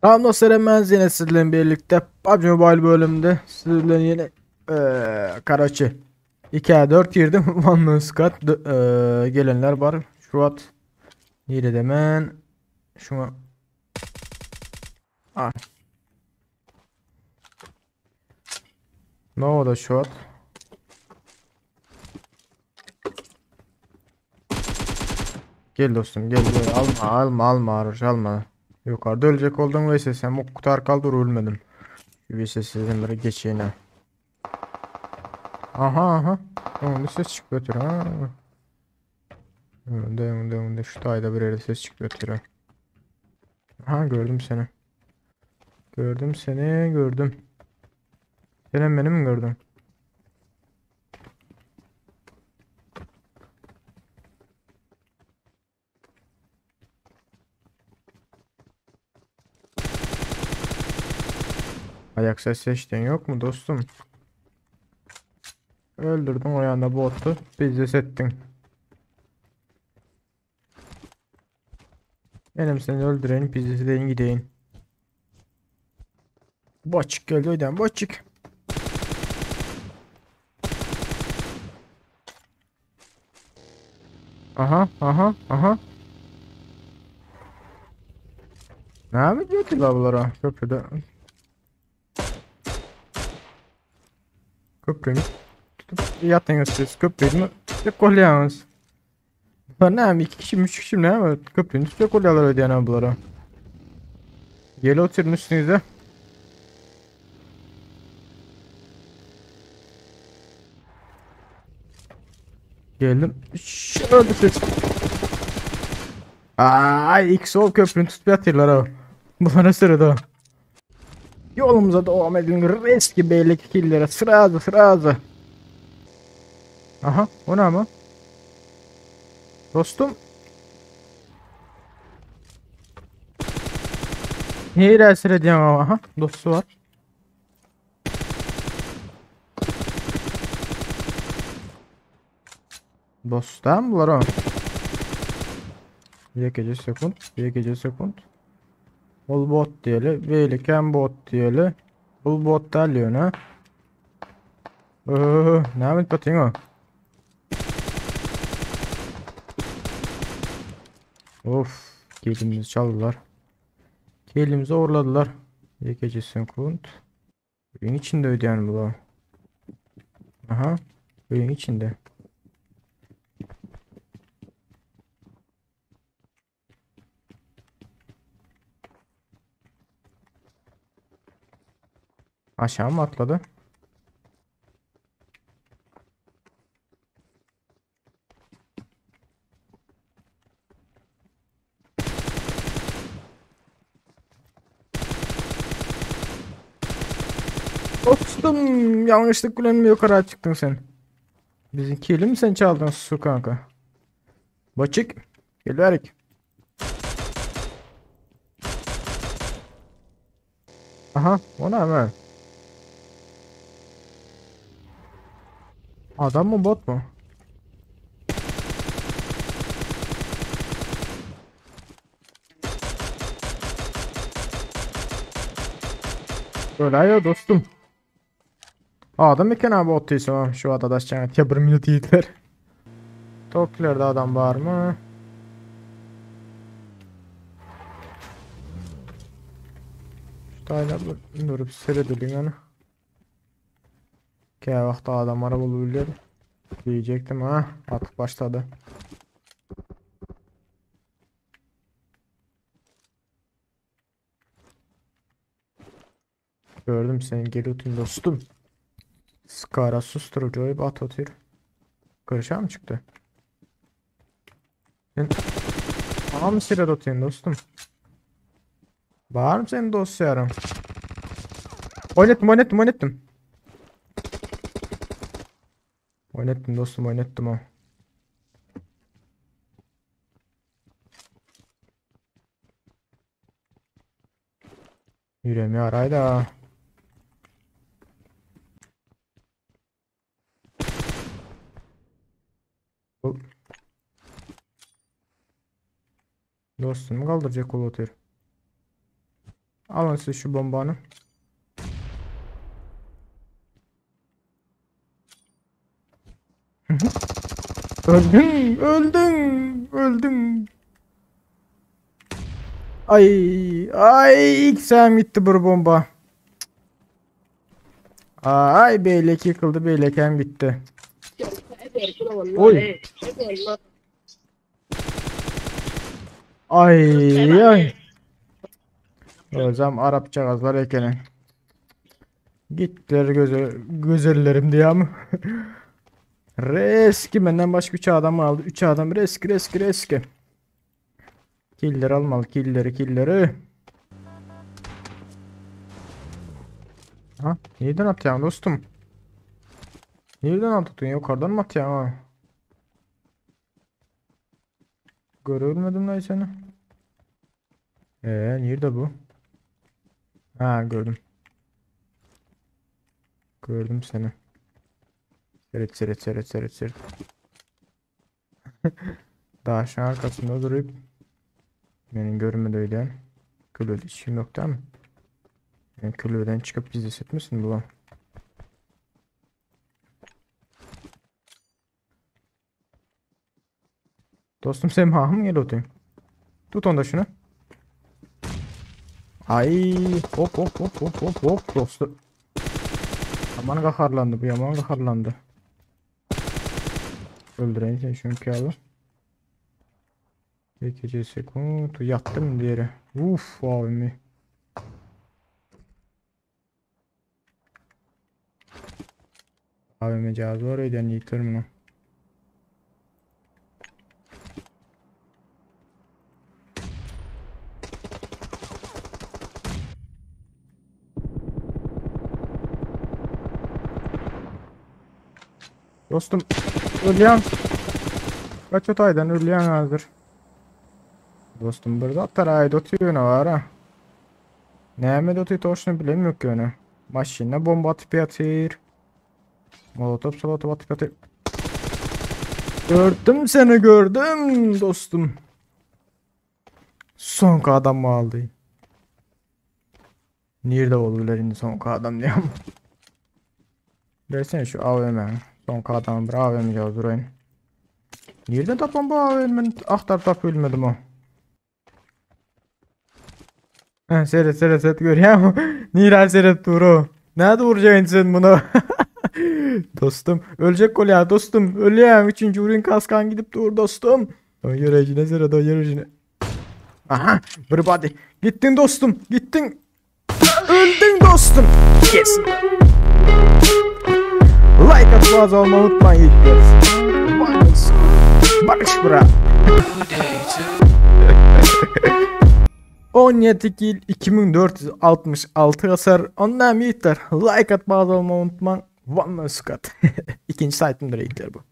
Tamam dostlarım, ben yine sizinle birlikte PUBG Mobile bölümünde sizinle yine Karachi 2'ye 4 girdim. One Squad gelenler var. Şu at yine de ben şuna ah, ne oldu şu at? Gel dostum, gel alma araç alma. Yukarıda ölecek oldum ve sen bu kutar kaldır ölmedim. Bir sizin geçeyine. Aha. Onun ses çıkıyor ha. Önde şu tayda bir yere ses çıkıyor. Ha, gördüm seni. Gördüm. Sen beni mi gördün? Ayak ses seçtin yok mu dostum? Öldürdün o yanda botu. Biz ettin. Benim seni öldürenin bizi de gideyim. Boçuk geldi oydan boçuk. Aha. Ne yapıyor ki lavlara köprüde? Köprünü tutup yatın siz köprünü tutup kolyamız. Lan ne yapayım, iki kişi üç kişi ne yapayım? Köprünü tutup kolyalar ödeyen ablara. Gel oturun üstünüze. Geldim. Şöyle ses. Ay, ilk sol köprünü tutup yatırlar ha. Bana sırada. Yolumuza devam edin. Eski beylik killere sıra. Aha, o ne ama? Dostum. Niye ilerisi ediyorsun ama? Aha, dostu var. Dostum bunlar o. Bir gece sekund. Ol bot diyeli. Beyliken bot diyeli. Ol bot derliyor ne? Ne yapayım patın o? Of. Kelimizi çaldılar. Kelimizi uğurladılar. Bir gece sekund. Oyun içinde ödeyen bu. Aha. Oyun içinde. Aşağı mı atladı? Dostum, yanlışlıkla mı yukarı çıktın sen? Bizimki mi sen çaldın su kanka? Baçık. Gel verik. Aha, o ne hemen? Adam mı bot mu? Öyle ya dostum. Adam iken abi ottuysa şu adada şahit ya bir minut yeter. Tokiler'de adam var mı? Şu taylar durup seyredilin yani. Ki vakti adam araba bulabiliyor. Diyecektim ha. Artık başladı. Gördüm seni, geliyorsun dostum. Skara susturucu at atıyor. Karışa mı çıktı? Sen aha mı silah atıyorsun dostum? Var mı senin dostlarım? Oynattım. Oynattım dostum, oynattım o. Yüreğimi arayda. Bu dostum kaldıracak kol atıyor. Alın siz şu bombanı. Öldün, öldün, öldün. Ay, ilk sen gitti bu bomba. Ay, beylek yıkıldı, beylekem gitti. Oy. Ay. Özlem Arapça gazlar ekene. Gittiler güzellerim diye ama. Reski benden başka 3 adam aldı. 3 adam reski. Killer almalı, killeri. Ha, nereden atıyorsun dostum? Nereden atıyorsun? Yukarıdan mı atıyorsun ha? Görmedim lan seni. Nerede bu? Ha, gördüm. Gördüm seni. Seret. Daşın arkasında durup benim görmedi öyle. Külöde işim yok değil mi? Yani külöden çıkıp bizi setmesin bu lan. Dostum sen mı gel oturayım. Tut onda şunu. Ay, hop dostum. Aman kaharlandı bu, yaman kaharlandı. Öldüreyim seni şunu kağıdı. 2 sekund yattım diğeri. Uf abimi. Abime cihazı var öyle yıktırım bunu. Dostum ölüyen. Kaç otaydan ölüyen hazır. Dostum burada atar ayda otuyor ne var ha. Neyme de otuyor toşunu bilemiyor ki onu. Maşinle bomba atıp yatır. Molotov salotov atıp yatır. Gördüm seni, gördüm dostum. Son adam mı aldı? Nerede oldular şimdi son adam diye. Versene şu AVM. Son adamı bir AVM yazdırayım. Nereden tapan bu AVM'nin aktar tap ölmedim o. Seret görüyor musun? Niral seret duru. Nerede vuracaksın sen bunu? Dostum ölecek gol ya dostum. Ölüyorum. 3. vurun kaskan gidip dur dostum. Dön yarayıcına seret, dön yarayıcına. Aha, everybody. Gittin dostum, gittin. Öldün dostum. Kesin. Like atmaz olmayı unutmayın. Barış bura. 17 kill, 2466 hasar. Ondan yeter. Like atmaz olmayı unutmayın. One Squad. İkinci site'ımdır ilkler bu.